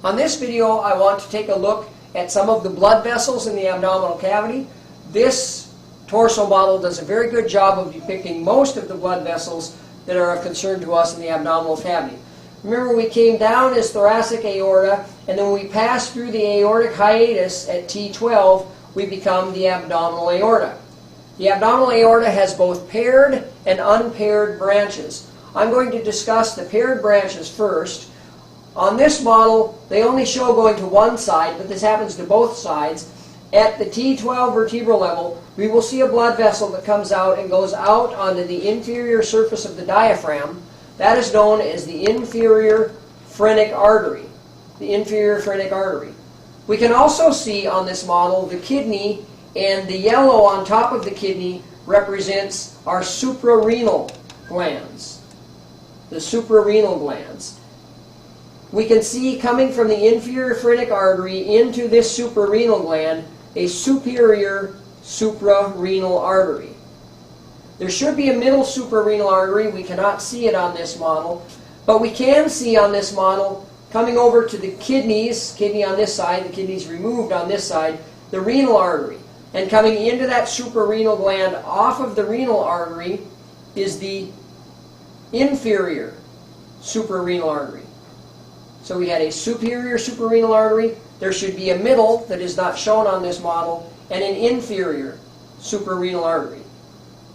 On this video, I want to take a look at some of the blood vessels in the abdominal cavity. This torso model does a very good job of depicting most of the blood vessels that are of concern to us in the abdominal cavity. Remember, we came down as thoracic aorta, and then we passed through the aortic hiatus at T12, we become the abdominal aorta. The abdominal aorta has both paired and unpaired branches. I'm going to discuss the paired branches first. On this model, they only show going to one side, but this happens to both sides. At the T12 vertebral level, we will see a blood vessel that comes out and goes out onto the inferior surface of the diaphragm. That is known as the inferior phrenic artery. The inferior phrenic artery. We can also see on this model the kidney, and the yellow on top of the kidney represents our suprarenal glands. The suprarenal glands. We can see coming from the inferior phrenic artery into this suprarenal gland a superior suprarenal artery. There should be a middle suprarenal artery. We cannot see it on this model, but we can see on this model coming over to the kidneys, kidney on this side, the kidneys removed on this side, the renal artery. And coming into that suprarenal gland off of the renal artery is the inferior suprarenal artery. So we had a superior suprarenal artery. There should be a middle that is not shown on this model, and an inferior suprarenal artery.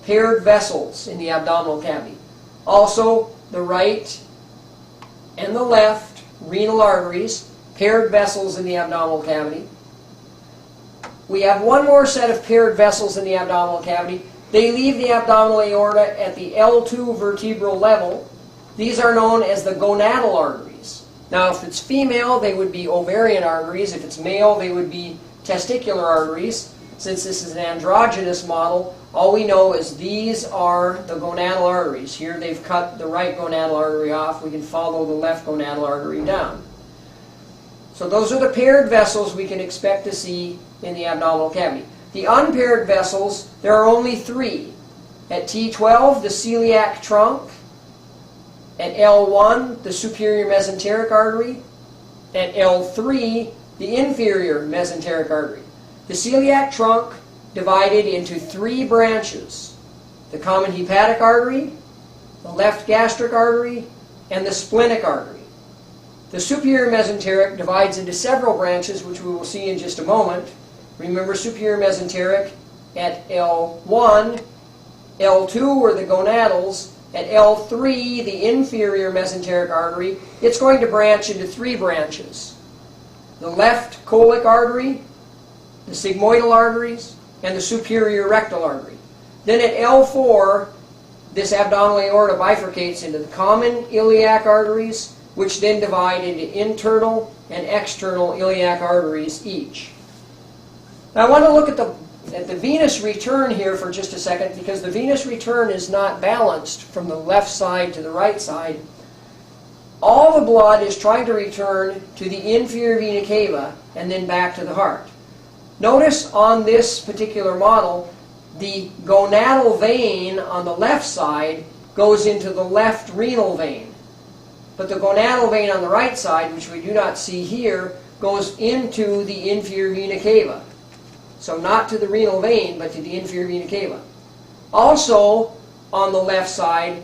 Paired vessels in the abdominal cavity. Also, the right and the left renal arteries, paired vessels in the abdominal cavity. We have one more set of paired vessels in the abdominal cavity. They leave the abdominal aorta at the L2 vertebral level. These are known as the gonadal arteries. Now, if it's female, they would be ovarian arteries. If it's male, they would be testicular arteries. Since this is an androgynous model, all we know is these are the gonadal arteries. Here they've cut the right gonadal artery off. We can follow the left gonadal artery down. So those are the paired vessels we can expect to see in the abdominal cavity. The unpaired vessels, there are only three. At T12, the celiac trunk. At L1, the superior mesenteric artery. At L3, the inferior mesenteric artery. The celiac trunk divided into three branches: the common hepatic artery, the left gastric artery, and the splenic artery. The superior mesenteric divides into several branches, which we will see in just a moment. Remember, superior mesenteric at L1, L2 were the gonadals, at L3, the inferior mesenteric artery. It's going to branch into three branches: the left colic artery, the sigmoidal arteries, and the superior rectal artery. Then at L4, this abdominal aorta bifurcates into the common iliac arteries, which then divide into internal and external iliac arteries each. Now I want to look at the venous return here for just a second, because the venous return is not balanced from the left side to the right side. All the blood is trying to return to the inferior vena cava and then back to the heart. Notice on this particular model, the gonadal vein on the left side goes into the left renal vein. But the gonadal vein on the right side, which we do not see here, goes into the inferior vena cava. So not to the renal vein, but to the inferior vena cava. Also, on the left side,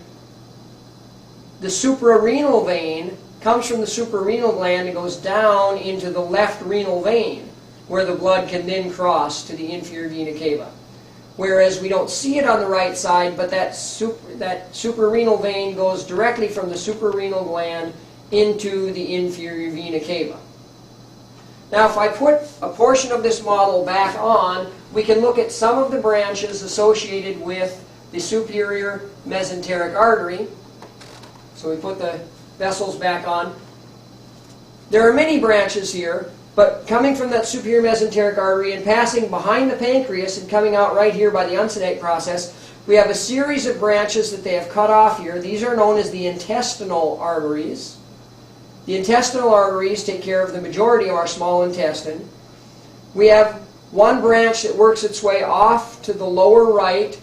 the suprarenal vein comes from the suprarenal gland and goes down into the left renal vein, where the blood can then cross to the inferior vena cava. Whereas we don't see it on the right side, but that suprarenal vein goes directly from the suprarenal gland into the inferior vena cava. Now, if I put a portion of this model back on, we can look at some of the branches associated with the superior mesenteric artery. So we put the vessels back on. There are many branches here, but coming from that superior mesenteric artery and passing behind the pancreas and coming out right here by the Uncinate process, we have a series of branches that they have cut off here. These are known as the intestinal arteries. The intestinal arteries take care of the majority of our small intestine. We have one branch that works its way off to the lower right,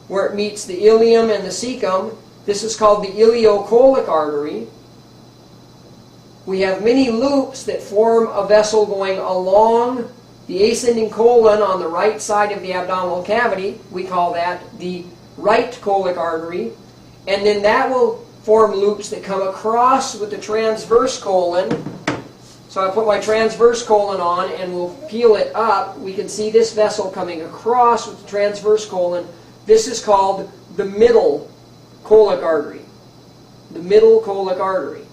where it meets the ileum and the cecum. This is called the ileocolic artery. we have many loops that form a vessel going along the ascending colon on the right side of the abdominal cavity. We call that the right colic artery. And then that will form loops that come across with the transverse colon. So I put my transverse colon on and we'll peel it up. We can see this vessel coming across with the transverse colon. This is called the middle colic artery. The middle colic artery.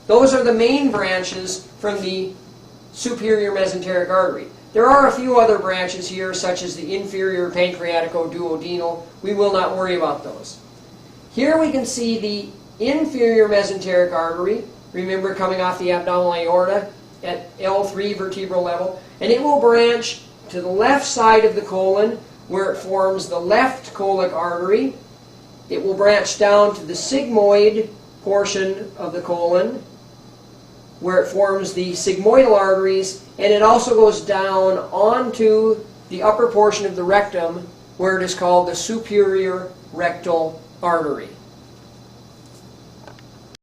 Those are the main branches from the superior mesenteric artery. There are a few other branches here, such as the inferior pancreatico-duodenal. We will not worry about those. Here we can see the inferior mesenteric artery, remember, coming off the abdominal aorta at L3 vertebral level, and it will branch to the left side of the colon where it forms the left colic artery. It will branch down to the sigmoid portion of the colon where it forms the sigmoidal arteries, and it also goes down onto the upper portion of the rectum where it is called the superior rectal artery.